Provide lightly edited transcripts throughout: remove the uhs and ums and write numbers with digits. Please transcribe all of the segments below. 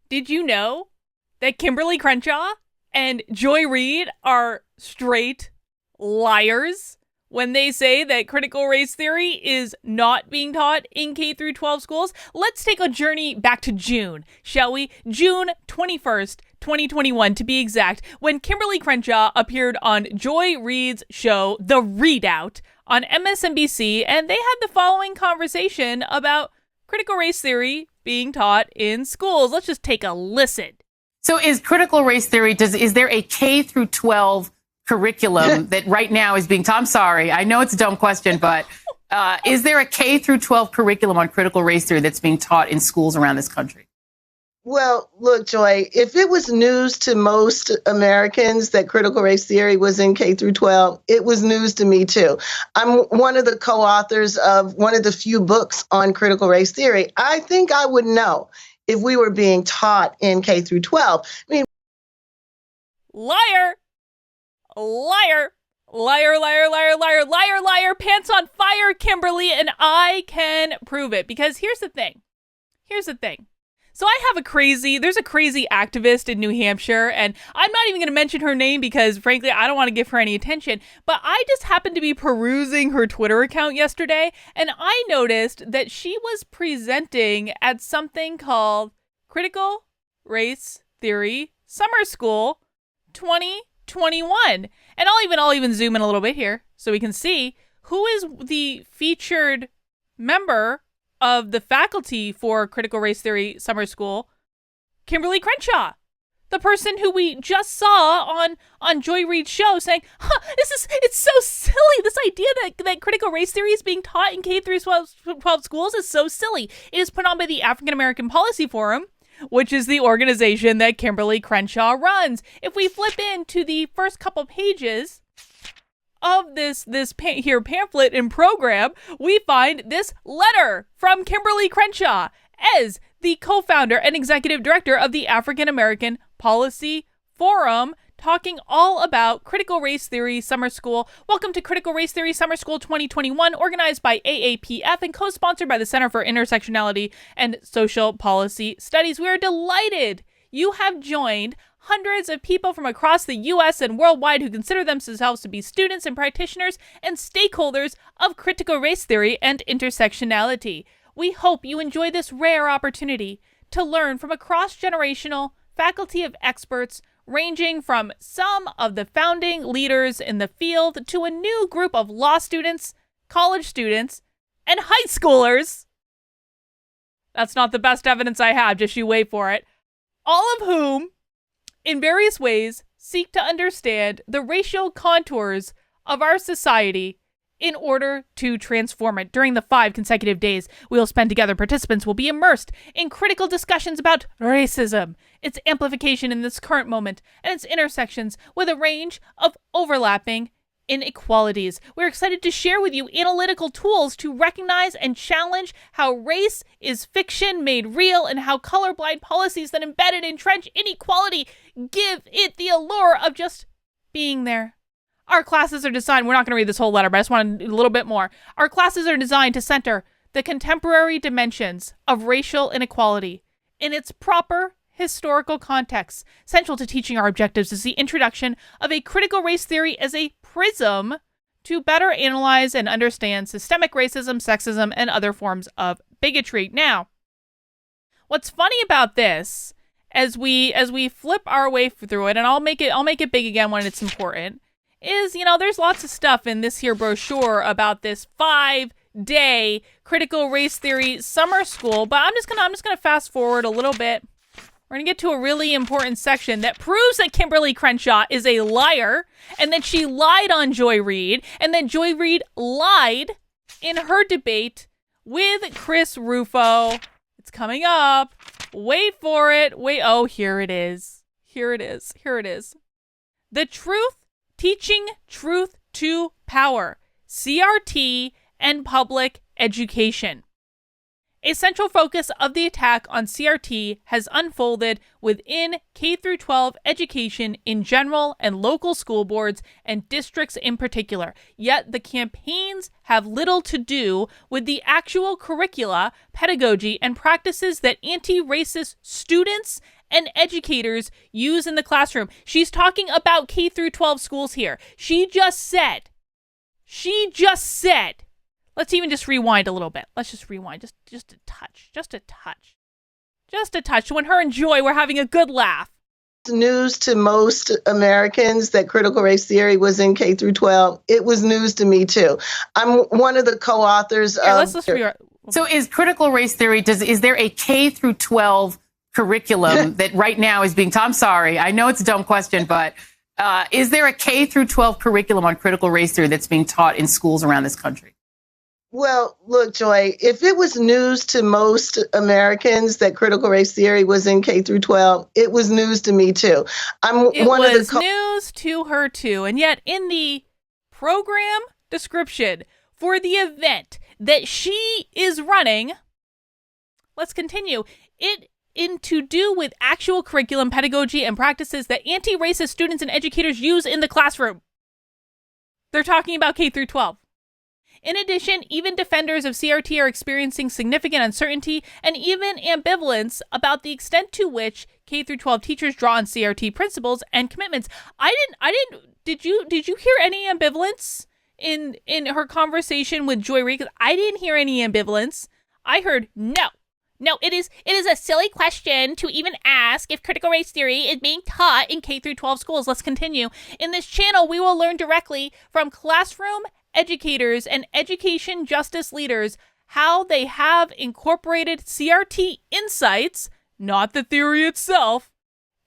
Did you know that Kimberle Crenshaw and Joy Reid are straight liars when they say that critical race theory is not being taught in K through 12 schools? Let's take a journey back to June, shall we? June 21st, 2021 to be exact, when Kimberle Crenshaw appeared on Joy Reid's show, The Readout, on MSNBC, and they had the following conversation about critical race theory being taught in schools. Let's just take a listen. So is critical race theory, is there a K through 12 curriculum that right now is being taught? I'm sorry, I know it's a dumb question, but is there a K through 12 curriculum on critical race theory that's being taught in schools around this country? Well, look, Joy, if it was news to most Americans that critical race theory was in K through 12, it was news to me too. I'm one of the co-authors of one of the few books on critical race theory. I think I would know if we were being taught in K through 12. I mean, liar, liar, liar, liar, liar, liar, liar, liar, pants on fire, Kimberle, and I can prove it. Because here's the thing. So there's a crazy activist in New Hampshire, and I'm not even going to mention her name because, frankly, I don't want to give her any attention, but I just happened to be perusing her Twitter account yesterday, and I noticed that she was presenting at something called Critical Race Theory Summer School 2021. And I'll even zoom in a little bit here so we can see who is the featured member of the faculty for Critical Race Theory Summer School. Kimberle Crenshaw, the person who we just saw on Joy Reid's show, saying, it's so silly. This idea that critical race theory is being taught in K through 12 schools is so silly. It is put on by the African American Policy Forum, which is the organization that Kimberle Crenshaw runs. If we flip into the first couple pages of this pamphlet and program, we find this letter from Kimberle Crenshaw as the co-founder and executive director of the African American Policy Forum, talking all about Critical Race Theory Summer School. Welcome to Critical Race Theory Summer School 2021, organized by AAPF and co-sponsored by the Center for Intersectionality and Social Policy Studies. We are delighted you have joined hundreds of people from across the U.S. and worldwide who consider themselves to be students and practitioners and stakeholders of critical race theory and intersectionality. We hope you enjoy this rare opportunity to learn from a cross-generational faculty of experts ranging from some of the founding leaders in the field to a new group of law students, college students, and high schoolers. That's not the best evidence I have, just you wait for it. All of whom, in various ways, seek to understand the racial contours of our society in order to transform it. During the 5 consecutive days we will spend together, participants will be immersed in critical discussions about racism, its amplification in this current moment, and its intersections with a range of overlapping inequalities. We're excited to share with you analytical tools to recognize and challenge how race is fiction made real and how colorblind policies that embed and entrench inequality give it the allure of just being there. Our classes are designed, we're not going to read this whole letter, but I just want a little bit more. Our classes are designed to center the contemporary dimensions of racial inequality in its proper historical context. Central to teaching our objectives is the introduction of a critical race theory as a prism to better analyze and understand systemic racism, sexism, and other forms of bigotry. Now, what's funny about this, as we flip our way through it, and I'll make it big again when it's important, is, there's lots of stuff in this here brochure about this 5-day critical race theory summer school, but I'm just gonna fast forward a little bit. We're going to get to a really important section that proves that Kimberle Crenshaw is a liar and that she lied on Joy Reid and that Joy Reid lied in her debate with Chris Rufo. It's coming up. Wait for it. Oh, here it is. The Truth, Teaching Truth to Power, CRT and Public Education. A central focus of the attack on CRT has unfolded within K-12 education in general and local school boards and districts in particular. Yet the campaigns have little to do with the actual curricula, pedagogy, and practices that anti-racist students and educators use in the classroom. She's talking about K-12 schools here. She just said, let's even just rewind a little bit. Let's just rewind just a touch. When her and Joy were having a good laugh. News to most Americans that critical race theory was in K through 12. It was news to me too. I'm one of the co-authors of. So is critical race theory, is there a K through 12 curriculum that right now is being taught? I'm sorry, I know it's a dumb question, but is there a K through 12 curriculum on critical race theory that's being taught in schools around this country? Well, look, Joy, if it was news to most Americans that critical race theory was in K through 12, it was news to me too. It was news to her too. And yet in the program description for the event that she is running, let's continue. To do with actual curriculum, pedagogy, and practices that anti-racist students and educators use in the classroom. They're talking about K through 12. In addition, even defenders of CRT are experiencing significant uncertainty and even ambivalence about the extent to which K through 12 teachers draw on CRT principles and commitments. Did you hear any ambivalence in her conversation with Joy Reid? 'Cause I didn't hear any ambivalence. I heard no. No, it is a silly question to even ask if critical race theory is being taught in K through 12 schools. Let's continue. In this channel, we will learn directly from classroom educators and education justice leaders how they have incorporated CRT insights, not the theory itself,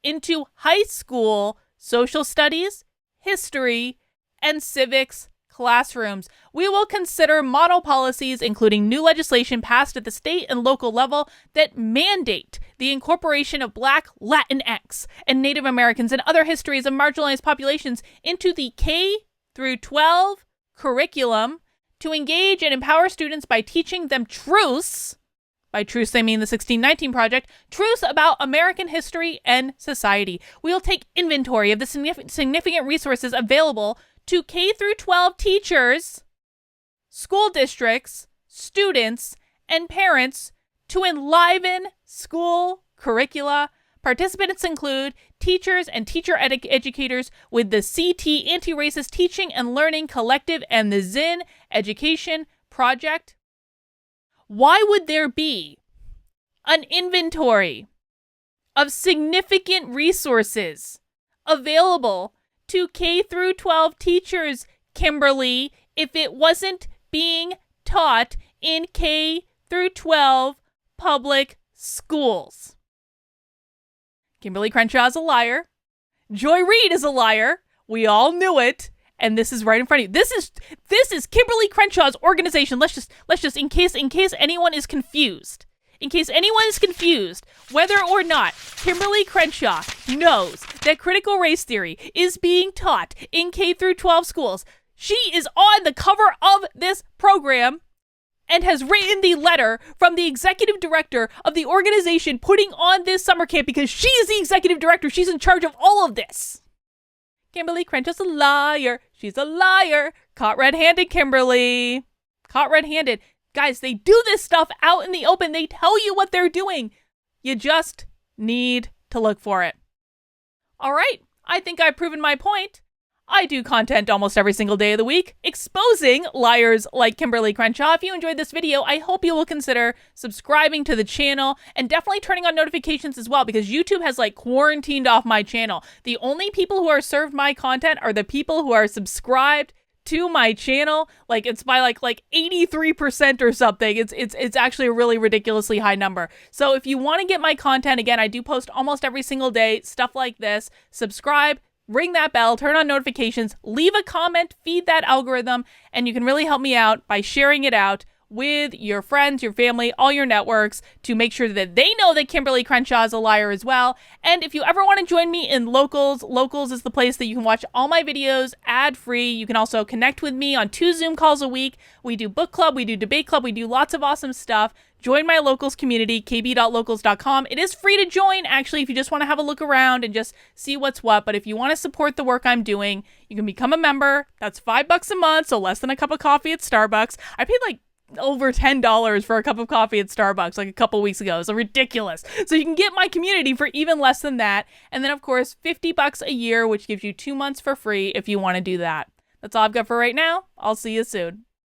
into high school social studies, history, and civics classrooms. We will consider model policies, including new legislation passed at the state and local level that mandate the incorporation of Black, Latinx, and Native Americans and other histories of marginalized populations into the K through 12 curriculum to engage and empower students by teaching them truths. By truths, I mean the 1619 Project, truths about American history and society. We will take inventory of the significant resources available to K through 12 teachers, school districts, students, and parents to enliven school curricula. Participants include teachers and teacher educators with the CT Anti-Racist Teaching and Learning Collective and the Zinn Education Project. Why would there be an inventory of significant resources available to K through 12 teachers, Kimberle, if it wasn't being taught in K through 12 public schools? Kimberle Crenshaw is a liar. Joy Reid is a liar. We all knew it. And this is right in front of you. This is Kimberle Crenshaw's organization. Let's just in case anyone is confused. In case anyone is confused whether or not Kimberle Crenshaw knows that critical race theory is being taught in K through 12 schools, she is on the cover of this program and has written the letter from the executive director of the organization putting on this summer camp because she is the executive director. She's in charge of all of this. Kimberle Crenshaw's a liar. She's a liar. Caught red-handed, Kimberle. Caught red-handed. Guys, they do this stuff out in the open. They tell you what they're doing. You just need to look for it. All right, I think I've proven my point. I do content almost every single day of the week, exposing liars like Kimberle Crenshaw. If you enjoyed this video, I hope you will consider subscribing to the channel and definitely turning on notifications as well, because YouTube has quarantined off my channel. The only people who are served my content are the people who are subscribed to my channel. It's by like 83% or something. It's actually a really ridiculously high number. So if you want to get my content, again, I do post almost every single day, stuff like this. Subscribe. Ring that bell, turn on notifications, leave a comment, feed that algorithm, and you can really help me out by sharing it out with your friends, your family, all your networks to make sure that they know that Kimberle Crenshaw is a liar as well. And if you ever want to join me in Locals, Locals is the place that you can watch all my videos ad-free. You can also connect with me on 2 Zoom calls a week. We do book club, we do debate club, we do lots of awesome stuff. Join my locals community, kb.locals.com. It is free to join, actually, if you just want to have a look around and just see what's what. But if you want to support the work I'm doing, you can become a member. That's $5 a month, so less than a cup of coffee at Starbucks. I paid like over $10 for a cup of coffee at Starbucks like a couple weeks ago. So ridiculous. So you can get my community for even less than that. And then, of course, $50 a year, which gives you 2 months for free if you want to do that. That's all I've got for right now. I'll see you soon.